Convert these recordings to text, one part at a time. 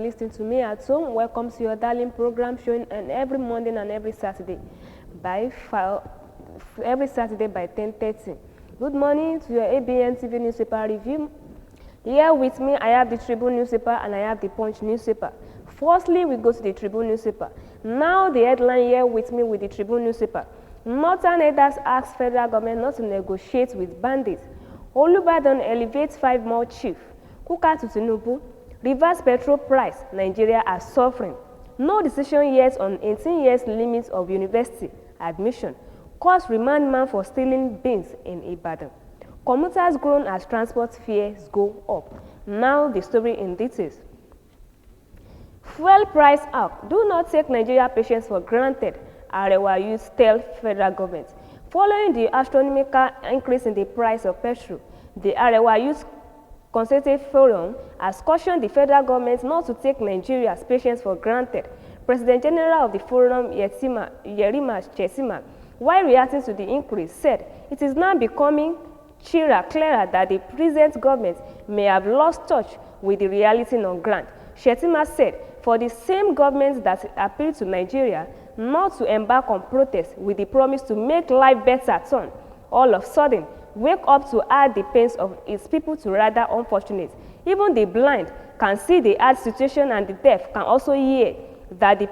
listening to me at home. Welcome to your darling program showing on every Monday and every Saturday by 10:30. Good morning to your Abntv newspaper review. Here with me, I have the Tribune newspaper and I have the Punch newspaper. Firstly, we go to the Tribune newspaper. Now the headline here with me with the Tribune newspaper. Northern elders ask federal government not to negotiate with bandits. Olubadan elevates 5 more chiefs. Kuka to Tinubu. Reverse petrol price. Nigeria are suffering. No decision yet on 18 years limit of university admission. Court remand man for stealing beans in Ibadan. Commuters groan as transport fares go up. Now the story in details. Fuel price up. Do not take Nigeria patients for granted. Arewa youth tell federal government. Following the astronomical increase in the price of petrol, the Arewa Youth Consultative Forum has cautioned the federal government not to take Nigeria's patients for granted. President General of the Forum, Yerima Chesima, while reacting to the increase, said it is now becoming clearer that the present government may have lost touch with the reality on ground. Shetima said, for the same government that appealed to Nigeria not to embark on protests with the promise to make life better turn, all of a sudden, wake up to add the pains of its people to rather unfortunate. Even the blind can see the hard situation and the deaf can also hear that the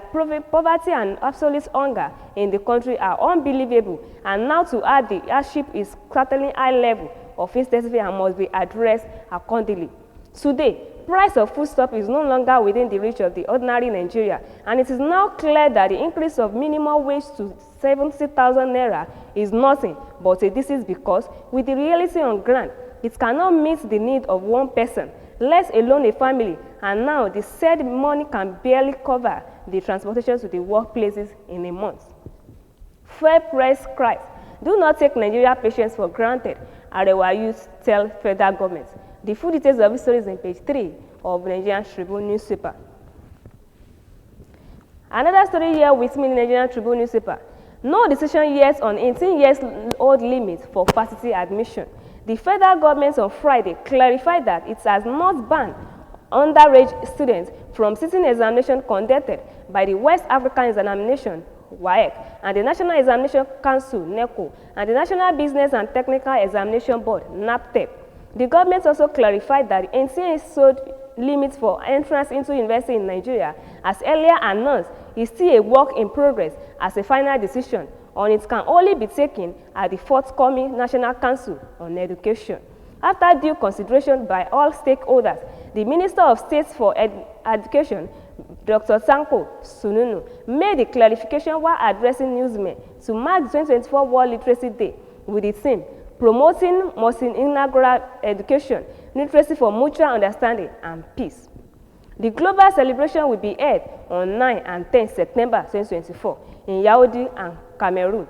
poverty and absolute hunger in the country are unbelievable, and now to add the hardship is certainly high level of intensity and must be addressed accordingly. Today, price of foodstuff is no longer within the reach of the ordinary Nigeria, and it is now clear that the increase of minimum wage to 70,000 naira is nothing but a disease because, with the reality on ground, it cannot meet the need of one person, let alone a family, and now the said money can barely cover the transportation to the workplaces in a month. Fuel price cries. Do not take Nigeria patients for granted, Arewa youth tell federal government. The full details of this story is on page 3 of Nigerian Tribune newspaper. Another story here with me in Nigerian Tribune newspaper. No decision yet on 18 years old limit for varsity admission. The federal government on Friday clarified that it has not banned underage students from sitting examination conducted by the West African Examination WAEC and the National Examination Council NECO and the National Business and Technical Examination Board NAPTEP. The government also clarified that the 18 years old limit for entrance into university in Nigeria, as earlier announced, is still a work in progress as a final decision on it can only be taken at the forthcoming National Council on Education. After due consideration by all stakeholders, the Minister of State for Education, Dr. Sanko Sununu, made the clarification while addressing newsmen to mark the 2024 World Literacy Day with the theme promoting multi-inaugural education, literacy for mutual understanding and peace. The global celebration will be held on 9 and 10 September 2024 in Yaoundé and Cameroon.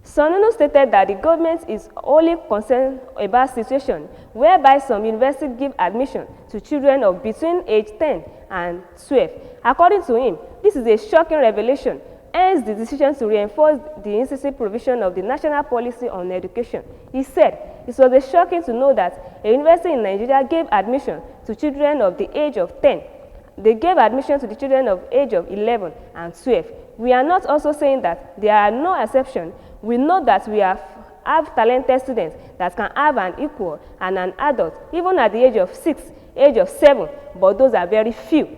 Sonunu stated that the government is only concerned about situation whereby some universities give admission to children of between age 10 and 12. According to him, this is a shocking revelation, hence the decision to reinforce the inclusive provision of the national policy on education. He said it was shocking to know that a university in Nigeria gave admission to children of the age of 10. They gave admission to the children of age of 11 and 12. We are not also saying that there are no exceptions. We know that we have talented students that can have an equal and an adult, even at the age of 6, age of 7, but those are very few.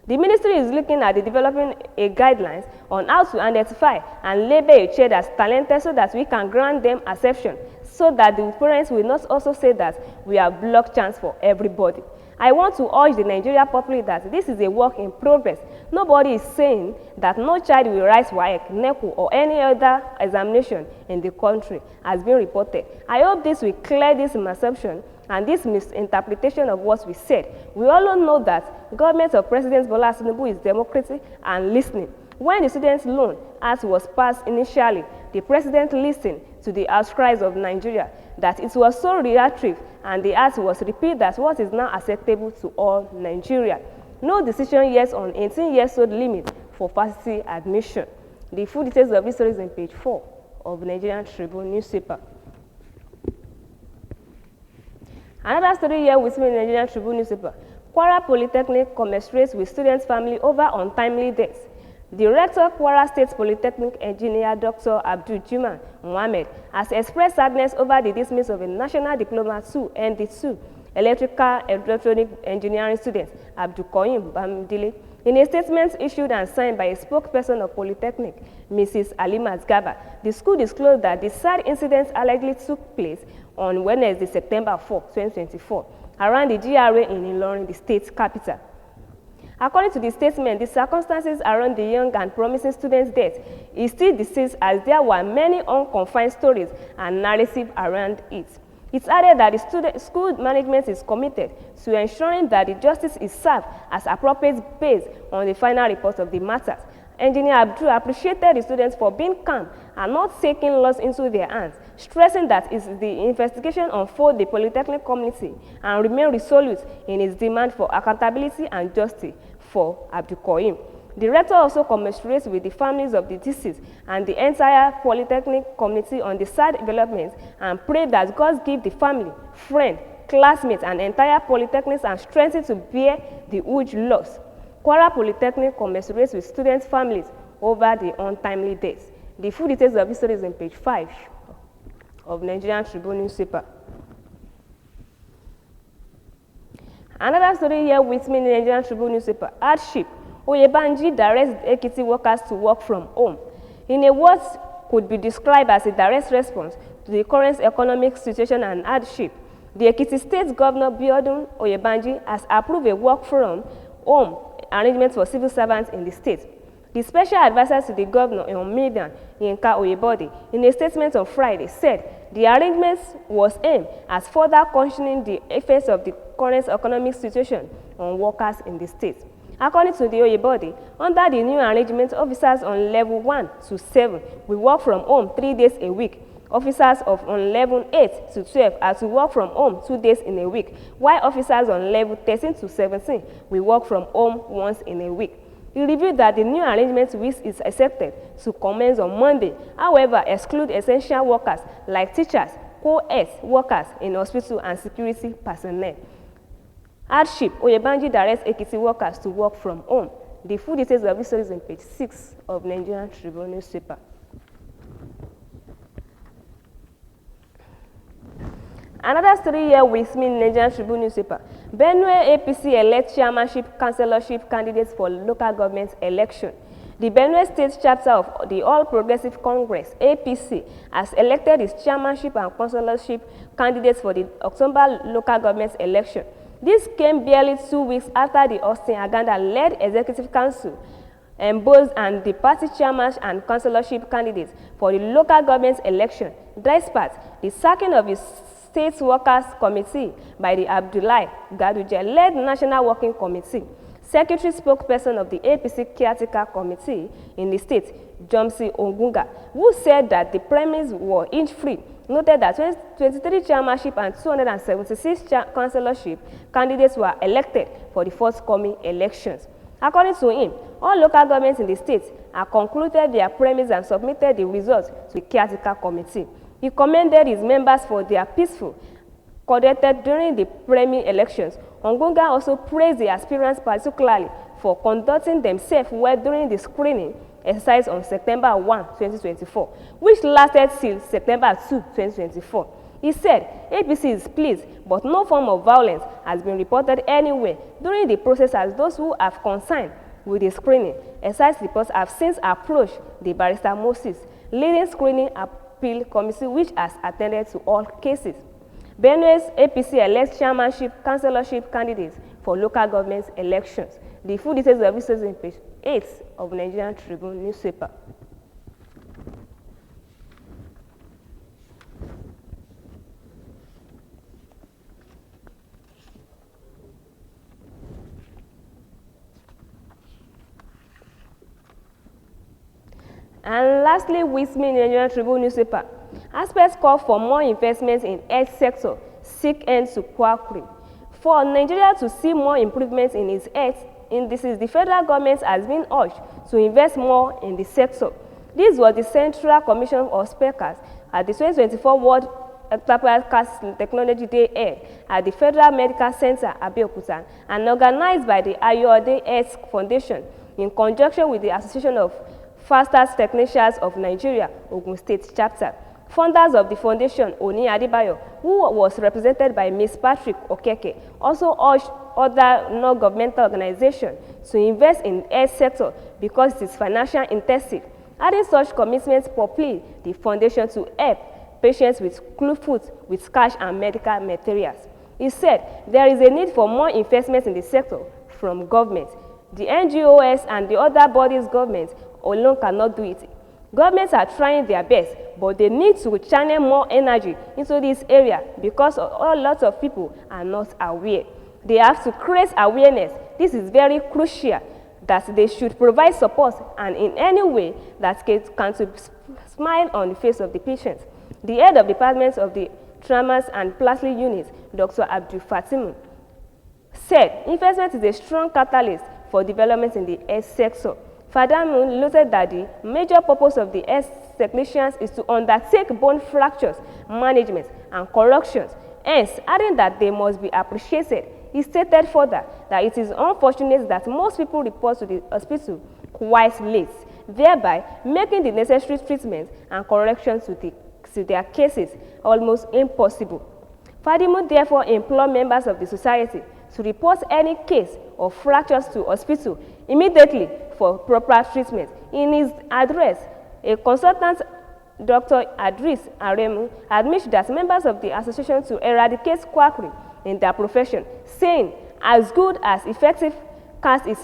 The ministry is looking at developing a guidelines on how to identify and label a child as talented so that we can grant them exception, so that the parents will not also say that we have blocked chance for everybody. I want to urge the Nigerian public that this is a work in progress. Nobody is saying that no child will write WAEC, NECO, or any other examination in the country has been reported. I hope this will clear this misconception and this misinterpretation of what we said. We all know that government of President Bola Tinubu is democratic and listening. When the Student Loan Act was passed initially, the president listened to the outcries of Nigeria that it was so reactive, and the act was repeated as what is now acceptable to all Nigeria. No decision yet on 18 years old limit for varsity admission. The full details of this story is on page 4 of Nigerian Tribune newspaper. Another story here with me in Nigerian Tribune newspaper. Kwara Polytechnic commiserates with students' family over untimely deaths. The rector of Kwara State Polytechnic Engineer Dr. Abdul Mohammed has expressed sadness over the dismissal of a National Diploma 2 ND2 Electrical Electronic Engineering student Abdul Bamdile. In a statement issued and signed by a spokesperson of Polytechnic, Mrs. Alimat Gaba, the school disclosed that the sad incident allegedly took place on Wednesday, September 4, 2024, around the GRA in Ilorin, the state capital. According to the statement, the circumstances around the young and promising student's death is still deceased, as there were many unconfirmed stories and narrative around it. It added that the school management is committed to ensuring that the justice is served as appropriate based on the final report of the matters. Engineer Abdul appreciated the students for being calm and not taking laws into their hands, stressing that it's the investigation unfold the Polytechnic community and remain resolute in its demand for accountability and justice for Abdul Koyim. The rector also commiserates with the families of the deceased and the entire Polytechnic community on the sad developments and prayed that God give the family, friends, classmates, and entire Polytechnics and strength to bear the huge loss. Kwara Polytechnic commiserates with students' families over the untimely deaths. The full details of this story is on page 5 of Nigerian Tribune newspaper. Another story here with me in the Nigerian Tribune newspaper, hardship. Oyebanji directs Ekiti workers to work from home. In a what could be described as a direct response to the current economic situation and hardship, the Ekiti State Governor Biodun Oyebanji has approved a work from home arrangement for civil servants in the state. The special advisor to the governor on media, Yinka Oyebode, in a statement on Friday, said the arrangement was aimed at further cushioning the effects of the current economic situation on workers in the state. According to the Oyebode, under the new arrangement, officers on level 1 to 7 will work from home 3 days a week. Officers on level 8 to 12 are to work from home 2 days in a week, while officers on level 13 to 17 will work from home once in a week. He revealed that the new arrangement, which is expected to commence on Monday, however, exclude essential workers like teachers, co-ed workers in hospital and security personnel. Hardship, Oyebanji directs Ekiti workers to work from home. The full details of this story is on page 6 of Nigerian Tribune newspaper. Another story here with me in Nigerian Tribune newspaper. Benue APC elect chairmanship, councillorship candidates for local government election. The Benue State chapter of the All Progressive Congress, APC, has elected its chairmanship and councillorship candidates for the October local government election. This came barely 2 weeks after the Austin Aganda-led Executive Council embossed and the party chairman and councillorship candidates for the local government election, despite the sacking of the State Workers Committee by the Abdullahi Gaduje-led National Working Committee. Secretary spokesperson of the APC Caretaker Committee in the state, Jomsi Ogunga, who said that the premises were inch-free, noted that 23 chairmanship and 276 councillorship candidates were elected for the forthcoming elections. According to him, all local governments in the state have concluded their premises and submitted the results to the Caretaker Committee. He commended his members for their peaceful conduct during the primary elections. Ogunga also praised the aspirants particularly for conducting themselves well during the screening exercise on September 1, 2024, which lasted till September 2, 2024. He said, APC is pleased, but no form of violence has been reported anywhere during the process, as those who have concerned with the screening exercise reports have since approached the Barrister Moses leading screening appeal committee, which has attended to all cases. Benue's APC elects chairmanship, councillorship candidates for local government elections. The full details of this is on page 8 of Nigerian Tribune newspaper. And lastly, with me in the Nigerian Tribune newspaper, aspects call for more investments in health sector, seek end to quackery. For Nigeria to see more improvements in its health indices, the federal government has been urged to invest more in the sector. This was the Central Commission of Speakers at the 2024 World Technology Day held at the Federal Medical Center, Abeokuta, and organized by the Ayode Health Foundation in conjunction with the Association of Fastest Technicians of Nigeria, Ogun State Chapter. Founders of the foundation, Oni Adebayo, who was represented by Ms. Patrick Okeke, also urged other non-governmental organizations to invest in the health sector because it is financially intensive. Adding such commitments propelled the foundation to help patients with clue foot with cash and medical materials. He said there is a need for more investment in the sector from government. The NGOs and the other bodies government alone cannot do it. Governments are trying their best, but they need to channel more energy into this area because a lot of people are not aware. They have to create awareness. This is very crucial, that they should provide support and in any way that can smile on the face of the patient. The head of the Department of the Traumas and Plastic Unit, Dr. Abdul said investment is a strong catalyst for development in the health sector. Furthermore, noted that the major purpose of the health technicians is to undertake bone fractures, management, and corrections. Hence, adding that they must be appreciated. He stated further that it is unfortunate that most people report to the hospital quite late, thereby making the necessary treatment and corrections to their cases almost impossible. Furthermore, therefore, implored members of the society to report any case of fractures to hospital immediately for proper treatment. In his address, a consultant, Dr. Adris Aremu, admits that members of the association to eradicate quackery in their profession, saying, as good as effective cast it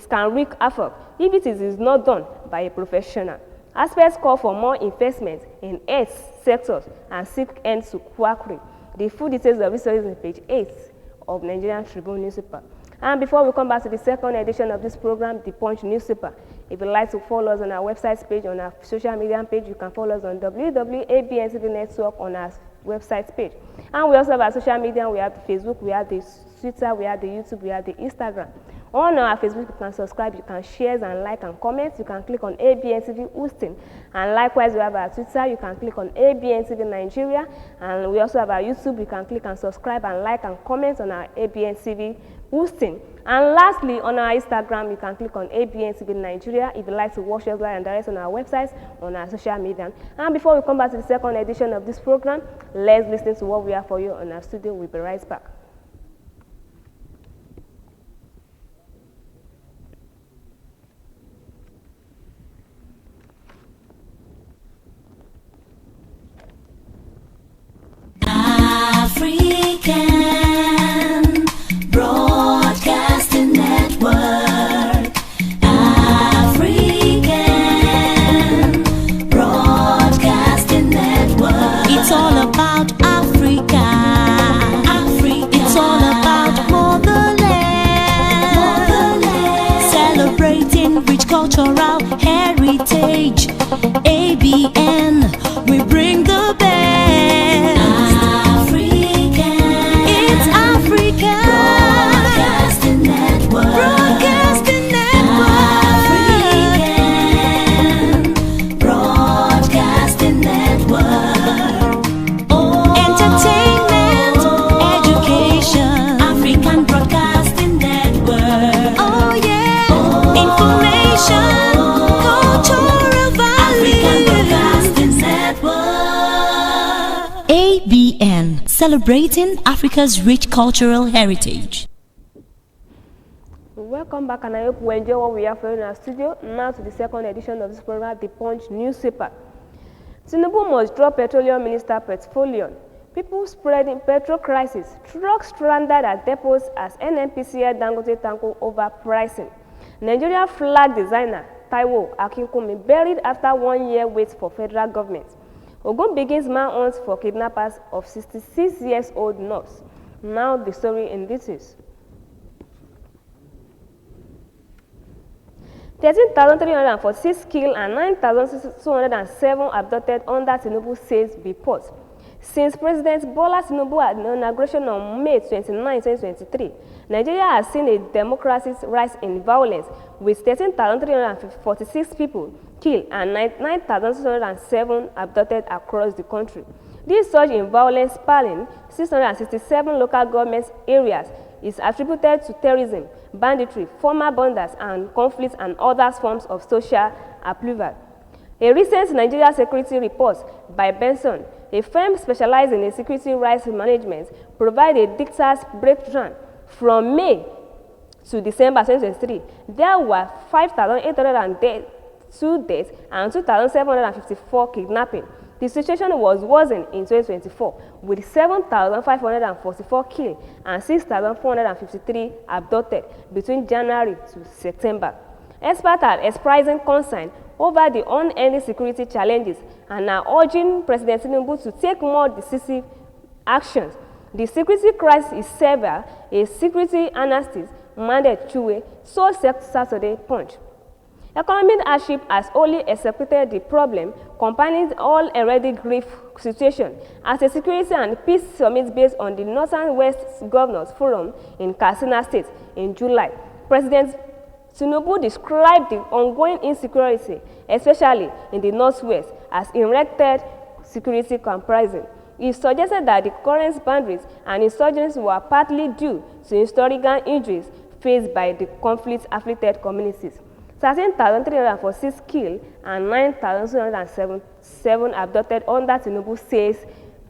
can wreak havoc if it is not done by a professional. Aspects call for more investment in health sectors and seek end to quackery. The full details of this story is on page 8 of Nigerian Tribune newspaper. And before we come back to the second edition of this program, The Punch newspaper, if you'd like to follow us on our website page, on our social media page, you can follow us on www.abntv network on our website page. And we also have our social media. We have the Facebook, we have the Twitter, we have the YouTube, we have the Instagram. On our Facebook, you can subscribe, you can share and like and comment. You can click on Abntv Houston. And likewise, we have our Twitter. You can click on Abntv Nigeria. And we also have our YouTube. You can click and subscribe and like and comment on our Abntv Houston. And lastly, on our Instagram, you can click on Abntv Nigeria if you'd like to watch us live and direct on our websites, on our social media. And before we come back to the second edition of this program, let's listen to what we have for you on our studio. We'll be right back. African Broadcasting Network. African Broadcasting Network. It's all about Africa. It's all about motherland. Celebrating rich cultural heritage. ABN, we bring the best. Broadcasting Network. Broadcasting Network. African Broadcasting Network. Oh, entertainment, education. African Broadcasting Network. Oh yeah. Oh, information, cultural values. African Broadcasting Network. ABN, celebrating Africa's rich cultural heritage. Welcome back, and I hope you enjoy what we have for you in our studio. Now to the second edition of this program, The Punch newspaper. Tinubu must drop petroleum minister portfolio. People spreading petrol crisis. Trucks stranded at depots as NNPCL Dangote tackle overpricing. Nigeria flag designer Taiwo Akinkunmi buried after 1 year wait for federal government. Ogun begins manhunt for kidnappers of 66-year-old nurse. Now the story in details. 13,346 killed and 9,207 abducted under Tinubu says report. Since President Bola Tinubu had inauguration on May 29, 2023, Nigeria has seen a democracy's rise in violence, with 13,346 people killed and 9,207 abducted across the country. This surge in violence spanning 667 local government areas is attributed to terrorism, banditry, formal borders and conflicts and other forms of social upheaval. A recent Nigeria security report by Benson, a firm specialized in security rights management, provided data's breakdown from May to December 2023. There were 5,802 deaths and 2,754 kidnapping. The situation was worsened in 2024, with 7,544 killed and 6,453 abducted between January to September. Experts are expressing concern over the unending security challenges and are urging President Tinubu to take more decisive actions. The security crisis is severe, a security analyst Mandate Chue, so Saturday Punch. Economic hardship has only exacerbated the problem, combining all already grief situation. At a security and peace summit based on the Northern West Governors Forum in Katsina State in July, President Tinubu described the ongoing insecurity, especially in the Northwest, as inherited security comprising. He suggested that the current boundaries and insurgencies were partly due to historical injuries faced by the conflict-afflicted communities. 13,346 killed and 9,277 abducted under Tinubu says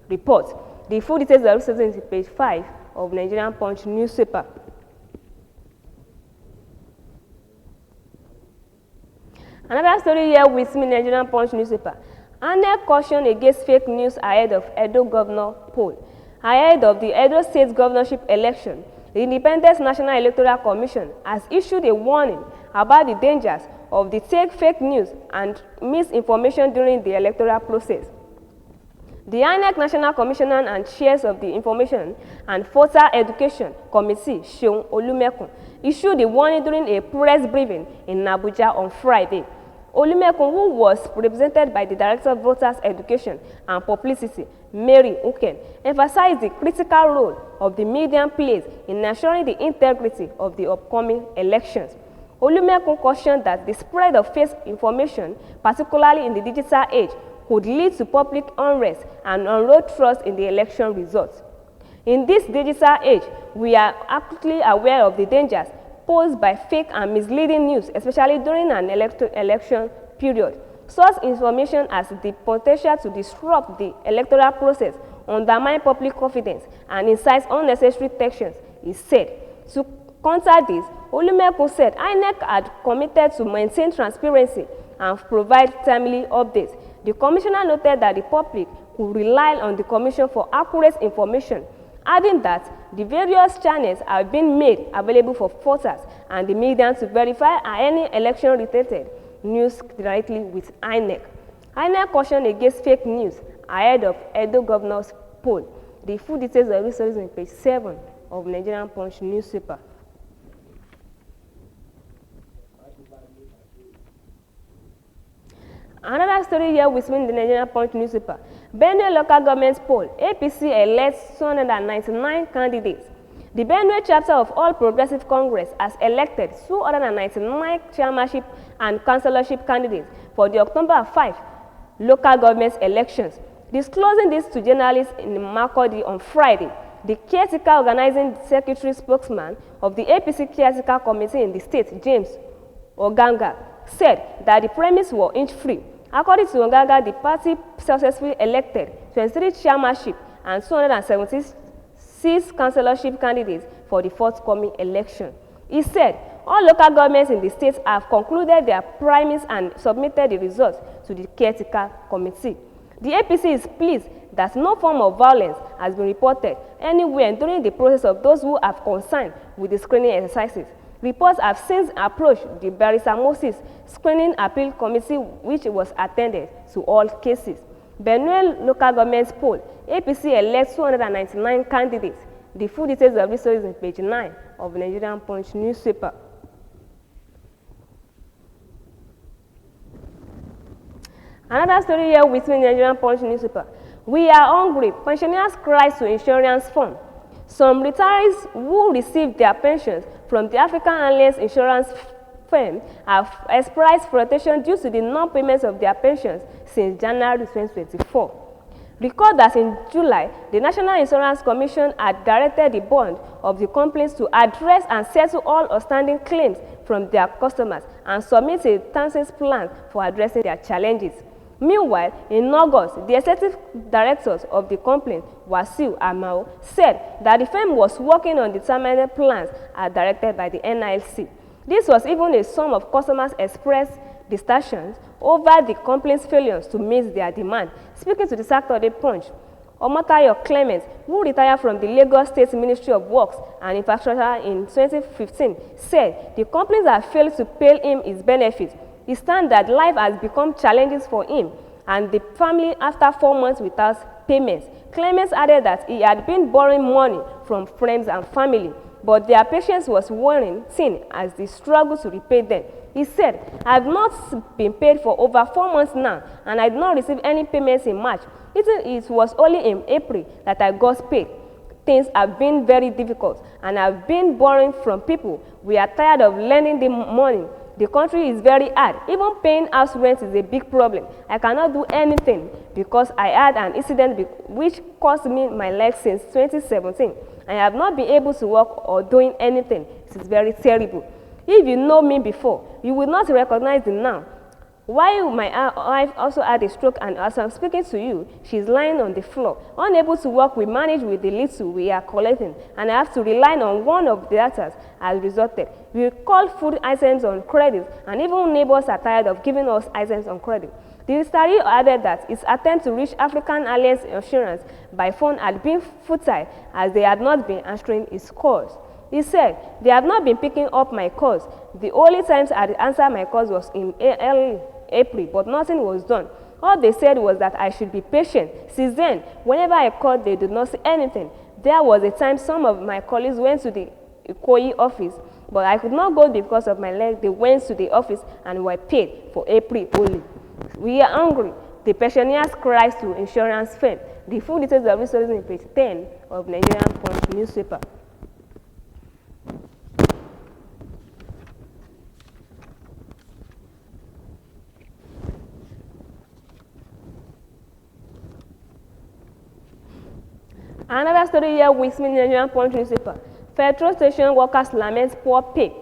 report. The full details are listed on page 5 of Nigerian Punch newspaper. Another story here with me, Nigerian Punch newspaper. INEC caution against fake news ahead of Edo governor poll. Ahead of the Edo State governorship election, the Independent National Electoral Commission has issued a warning about the dangers of the fake news and misinformation during the electoral process. The INEC National Commissioner and Chairs of the Information and Voter Education Committee, Seun Olumekun, issued a warning during a press briefing in Abuja on Friday. Olumekun, who was represented by the Director of Voters Education and Publicity, Mary Uken, emphasized the critical role of the media plays in ensuring the integrity of the upcoming elections. Olumekun cautioned that the spread of fake information, particularly in the digital age, could lead to public unrest and erode trust in the election results. In this digital age, we are acutely aware of the dangers posed by fake and misleading news, especially during an election period. Such information has the potential to disrupt the electoral process, undermine public confidence, and incite unnecessary tensions, he said. To counter this, Olumekun said INEC had committed to maintain transparency and provide timely updates. The commissioner noted that the public could rely on the commission for accurate information, adding that the various channels have been made available for voters and the media to verify any election-related news directly with INEC. INEC cautioned against fake news ahead of Edo governor's poll. The full details are listed on page 7 of Nigerian Punch newspaper. Another story here with me in the Nigerian Punch newspaper. Benue local government poll, APC elects 299 candidates. The Benue chapter of All Progressive Congress has elected 299 chairmanship and councillorship candidates for the October 5 local government elections. Disclosing this to journalists in Makurdi on Friday, the caretaker organizing secretary spokesman of the APC caretaker committee in the state, James Oganga, said that the premise were inch-free. According to Oganga, the party successfully elected 23 chairmanship and 276 councillorship candidates for the forthcoming election. He said all local governments in the state have concluded their primaries and submitted the results to the caretaker committee. The APC is pleased that no form of violence has been reported anywhere during the process of those who have concerned with the screening exercises. Reports have since approached the Barrister Moses Screening Appeal Committee, which was attended to all cases. Benue local government poll, APC elects 299 candidates. The full details of this story is on page 9 of Nigerian Punch newspaper. Another story here with me in Nigerian Punch newspaper. We are hungry. Pensioners cry to insurance fund. Some retirees who received their pensions from the African Alliance Insurance Firm have expressed frustration due to the non-payment of their pensions since January 2024. Recall that in July, the National Insurance Commission had directed the board of the companies to address and settle all outstanding claims from their customers and submit a transient plan for addressing their challenges. Meanwhile, in August, the executive directors of the company, Wasiu Amao, said that the firm was working on determined plans as directed by the NILC. This was even as some of customers expressed distortions over the company's failures to meet their demand. Speaking to the Saturday Punch, Omotayo Clement, who retired from the Lagos State Ministry of Works and Infrastructure in 2015, said the companies have failed to pay him his benefits. He stands that life has become challenges for him and the family after 4 months without payments. Clement added that he had been borrowing money from friends and family, but their patience was wearing thin as they struggled to repay them. He said, I have not been paid for over 4 months now, and I did not receive any payments in March. It was only in April that I got paid. Things have been very difficult, and I've been borrowing from people. We are tired of lending them money. The country is very hard. Even paying house rent is a big problem. I cannot do anything because I had an incident which cost me my leg since 2017. I have not been able to work or doing anything. It is very terrible. If you know me before, you will not recognize it now. While my wife also had a stroke, and as I'm speaking to you, she's lying on the floor. Unable to work, we manage with the little we are collecting, and I have to rely on one of the others as resulted. We call food items on credit, and even neighbors are tired of giving us items on credit. The retiree added that his attempt to reach African Alliance Insurance by phone had been futile as they had not been answering his calls. He said, they have not been picking up my calls. The only times I answered my calls was in early April, but nothing was done. All they said was that I should be patient. Since then, whenever I called, they did not say anything. There was a time some of my colleagues went to the Ikoyi office, but I could not go because of my leg. They went to the office and were paid for April only. We are hungry. The pensioners cries to insurance firm. The full details of this story in page 10 of Nigerian Punch newspaper. Another story here with me in Nigerian Punch newspaper. Petrol station workers lament poor pay.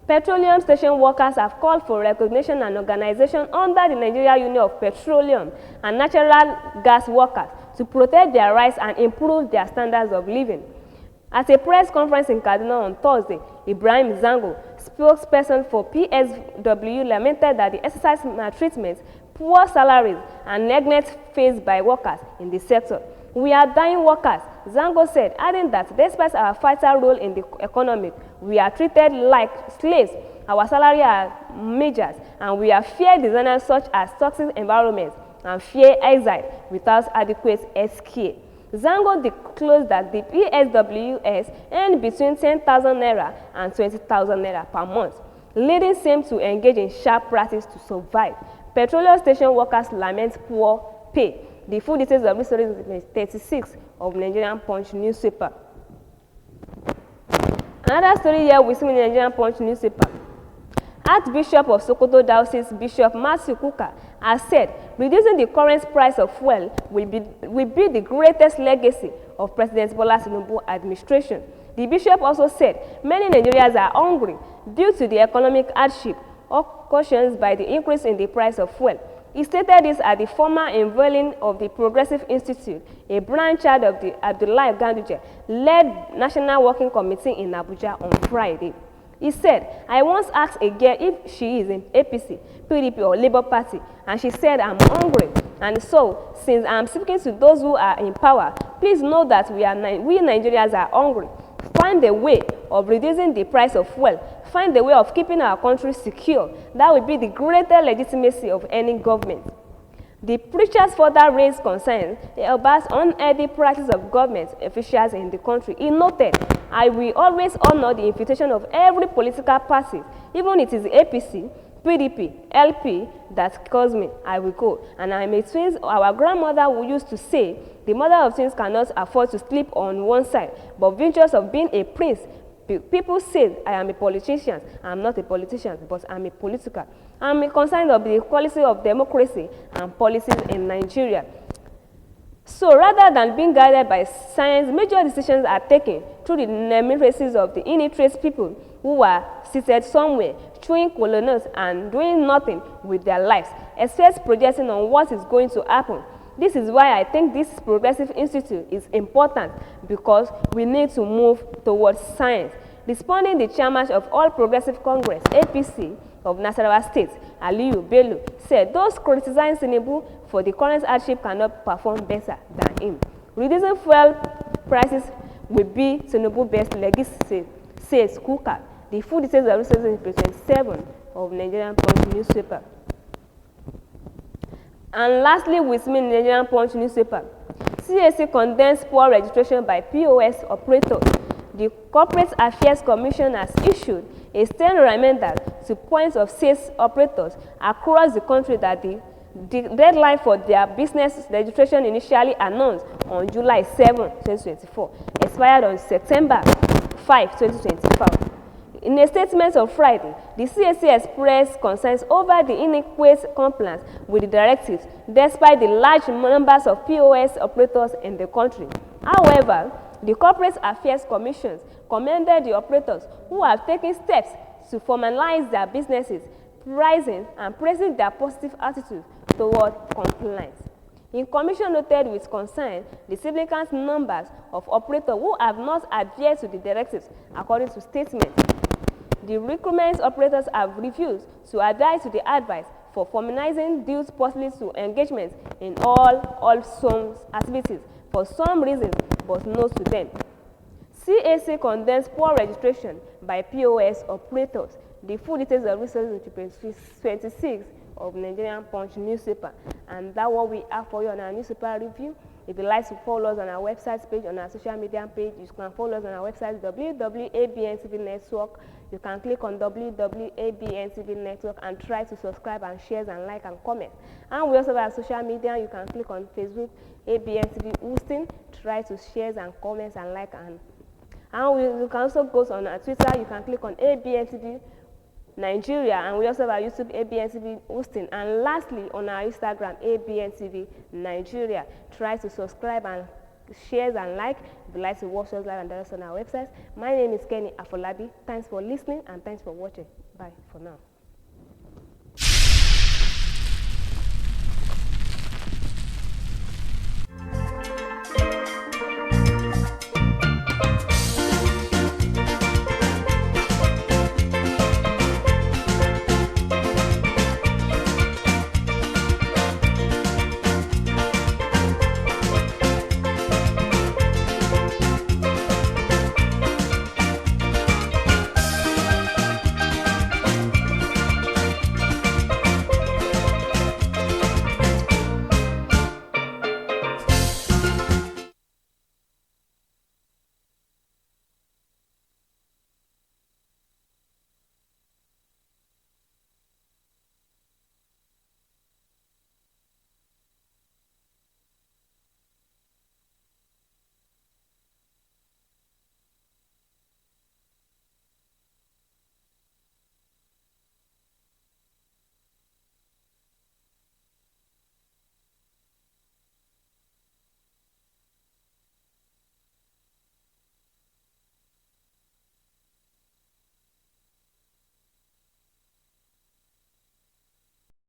Petroleum station workers have called for recognition and organization under the Nigeria Union of Petroleum and Natural Gas Workers to protect their rights and improve their standards of living. At a press conference in Kaduna on Thursday, Ibrahim Zango, spokesperson for PSW, lamented that the exercise maltreatment, poor salaries, and neglect faced by workers in the sector. We are dying workers, Zango said, adding that despite our vital role in the economy, we are treated like slaves. Our salaries are majors, and we are fear designers such as toxic environments and fear exile without adequate health care. Zango disclosed that the PSWS earned between 10,000 naira and 20,000 naira per month, leading some to engage in sharp practice to survive. Petroleum station workers lament poor pay. The full details of this story is page 36 of Nigerian Punch newspaper. Another story here with me in Nigerian Punch newspaper. Archbishop of Sokoto Diocese Bishop Matthew Kuka has said reducing the current price of fuel will be the greatest legacy of President Bola Tinubu administration. The bishop also said many Nigerians are hungry due to the economic hardship occasioned by the increase in the price of fuel. He stated this at the formal unveiling of the Progressive Institute, a branch out of the Abdullahi Ganduje-led National Working Committee in Abuja on Friday. He said, I once asked a girl if she is in APC, PDP or Labour Party, and she said, I'm hungry. And so, since I'm speaking to those who are in power, please know that we Nigerians are hungry. Find a way of reducing the price of fuel. Find a way of keeping our country secure. That will be the greater legitimacy of any government. The preachers further raised concerns about unhealthy practice of government officials in the country. He noted, I will always honor the invitation of every political party, even if it is APC, PDP, LP that calls me, I will go. And I'm a twins. Our grandmother who used to say, the mother of twins cannot afford to sleep on one side, but ventures of being a prince. People say I am a politician. I'm not a politician, but I'm a political. I'm concerned of the quality of democracy and policies in Nigeria. So rather than being guided by science, major decisions are taken through the nemesis of the illiterate people who are seated somewhere, chewing colonels and doing nothing with their lives, except projecting on what is going to happen. This is why I think this progressive institute is important, because we need to move towards science. Responding, the chairman of All Progressive Congress, APC, of Nasarawa State, Aliyu Bello, said those criticizing Tinubu for the current hardship cannot perform better than him. Reducing fuel prices will be Tinubu's best legacy, says Kuka. The full details are recently in page 27 of Nigerian Punch newspaper. And lastly, with me, Nigerian Punch newspaper, CAC condemns poor registration by POS operators. The Corporate Affairs Commission has issued a stern reminder to points of sales operators across the country that the deadline for their business registration, initially announced on July 7, 2024, expired on September 5, 2025. In a statement on Friday, the CAC expressed concerns over the inadequate compliance with the directives, despite the large numbers of POS operators in the country. However, the Corporate Affairs Commission commended the operators who have taken steps to formalize their businesses, pricing, and praising their positive attitude toward compliance. The Commission noted with concern the significant numbers of operators who have not adhered to the directives, according to statements. The recruitment operators have refused to adhere to the advice for formalizing dues possibly to engagement in all some activities for some reasons, but no to them. CAC condemns poor registration by POS operators. The full details are recently in page 26 of Nigerian Punch newspaper. And that's what we have for you on our newspaper review. If you'd like to follow us on our website page, on our social media page, you can follow us on our website, www.abntv network. You can click on www.abntv network and try to subscribe and share and like and comment. And we also have social media. You can click on Facebook, Abntv Houston, try to share and comment and like. And you can also go on our Twitter. You can click on Abntv Nigeria, and we also have our YouTube, Abntv Houston, and lastly on our Instagram, Abntv Nigeria. Try to subscribe and share and like. If you'd like to watch us live and direct on our website. My name is Kenny Afolabi. Thanks for listening and thanks for watching. Bye for now.